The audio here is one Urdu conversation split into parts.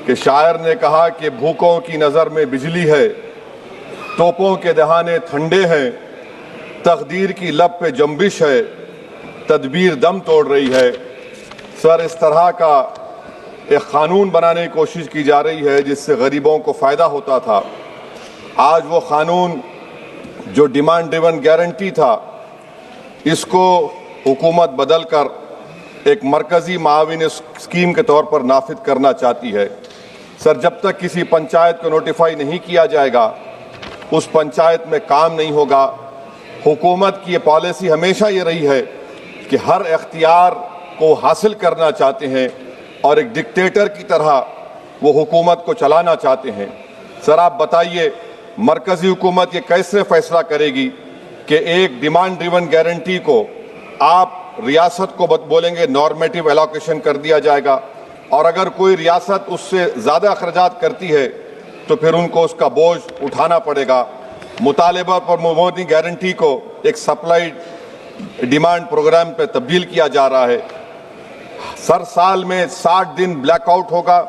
کہ شاعر نے کہا کہ بھوکوں کی نظر میں بجلی ہے، توپوں کے دہانے ٹھنڈے ہیں، تقدیر کی لب پہ جنبش ہے، تدبیر دم توڑ رہی ہے۔ سر، اس طرح کا ایک قانون بنانے کی کوشش کی جا رہی ہے جس سے غریبوں کو فائدہ ہوتا تھا۔ آج وہ قانون جو ڈیمانڈ ڈریون گارنٹی تھا، اس کو حکومت بدل کر ایک مرکزی معاون اسکیم کے طور پر نافذ کرنا چاہتی ہے۔ سر، جب تک کسی پنچایت کو نوٹیفائی نہیں کیا جائے گا، اس پنچایت میں کام نہیں ہوگا۔ حکومت کی یہ پالیسی ہمیشہ یہ رہی ہے کہ ہر اختیار کو حاصل کرنا چاہتے ہیں اور ایک ڈکٹیٹر کی طرح وہ حکومت کو چلانا چاہتے ہیں۔ سر، آپ بتائیے مرکزی حکومت یہ کیسے فیصلہ کرے گی کہ ایک ڈیمانڈ ڈریون گارنٹی کو آپ ریاست کو بولیں گے نارمیٹیو ایلوکیشن کر دیا جائے گا، اور اگر کوئی ریاست اس سے زیادہ اخراجات کرتی ہے تو پھر ان کو اس کا بوجھ اٹھانا پڑے گا۔ مطالبہ پر مبنی گارنٹی کو ایک سپلائی ڈیمانڈ پروگرام پہ تبدیل کیا جا رہا ہے۔ سر، سال میں 60 دن بلیک آؤٹ ہوگا،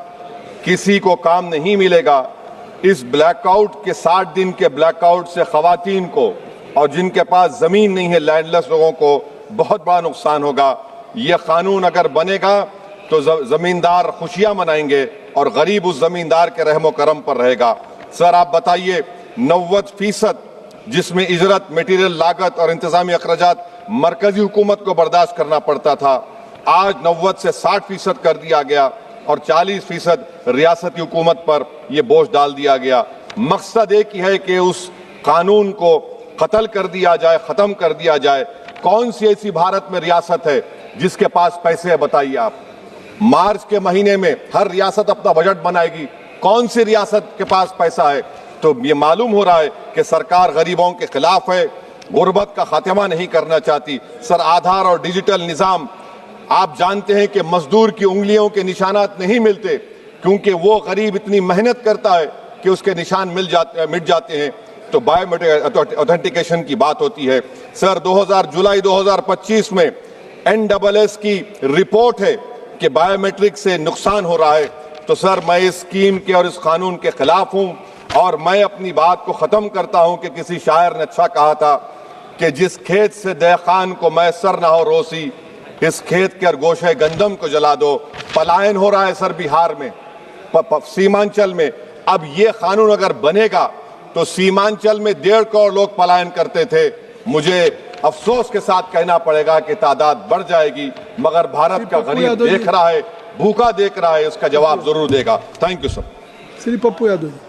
کسی کو کام نہیں ملے گا۔ اس بلیک آؤٹ کے 60 دن کے بلیک آؤٹ سے خواتین کو اور جن کے پاس زمین نہیں ہے، لینڈ لیس لوگوں کو بہت بڑا نقصان ہوگا۔ یہ قانون اگر بنے گا تو زمیندار خوشیاں منائیں گے اور غریب اس زمیندار کے رحم و کرم پر رہے گا۔ سر، آپ بتائیے 90% جس میں اجرت، میٹیریل لاگت اور انتظامی اخراجات مرکزی حکومت کو برداشت کرنا پڑتا تھا، آج 90 سے 60% کر دیا گیا اور 40% ریاستی حکومت پر یہ بوجھ ڈال دیا گیا۔ مقصد ایک ہی ہے کہ اس قانون کو قتل کر دیا جائے، ختم کر دیا جائے۔ کون سی ایسی بھارت میں ریاست ہے جس کے پاس پیسے ہے؟ بتائیے آپ۔ مارچ کے مہینے میں ہر ریاست اپنا بجٹ بنائے گی، کون سی ریاست کے پاس پیسہ ہے؟ تو یہ معلوم ہو رہا ہے کہ سرکار غریبوں کے خلاف ہے، غربت کا خاتمہ نہیں کرنا چاہتی۔ سر، آدھار اور ڈیجیٹل نظام، آپ جانتے ہیں کہ مزدور کی انگلیوں کے نشانات نہیں ملتے کیونکہ وہ غریب اتنی محنت کرتا ہے کہ اس کے نشان مٹ جاتے ہیں، تو بایو میٹرک اوتھینٹیکیشن کی بات ہوتی ہے۔ سر، جولائی 2025 میں NSS کی رپورٹ ہے کہ بایو میٹرک سے نقصان ہو رہا ہے۔ تو سر، میں اس اسکیم کے اور اس قانون کے خلاف ہوں، اور میں اپنی بات کو ختم کرتا ہوں کہ کسی شاعر نے اچھا کہا تھا کہ جس کھیت سے دہقان کو میسر نہ ہو روسی، اس کھیت کے گوشے گندم کو جلا دو۔ پلائن ہو رہا ہے سر بہار میں، سیمانچل میں۔ اب یہ قانون اگر بنے گا تو سیمانچل میں 1.5 کروڑ لوگ پلائن کرتے تھے۔ مجھے افسوس کے ساتھ کہنا پڑے گا کہ تعداد بڑھ جائے گی، مگر بھارت کا غریب دیکھ رہا ہے، بھوکا دیکھ رہا ہے، اس کا جواب ضرور دے گا۔ Thank you sir. Shri Pappu Yadav G.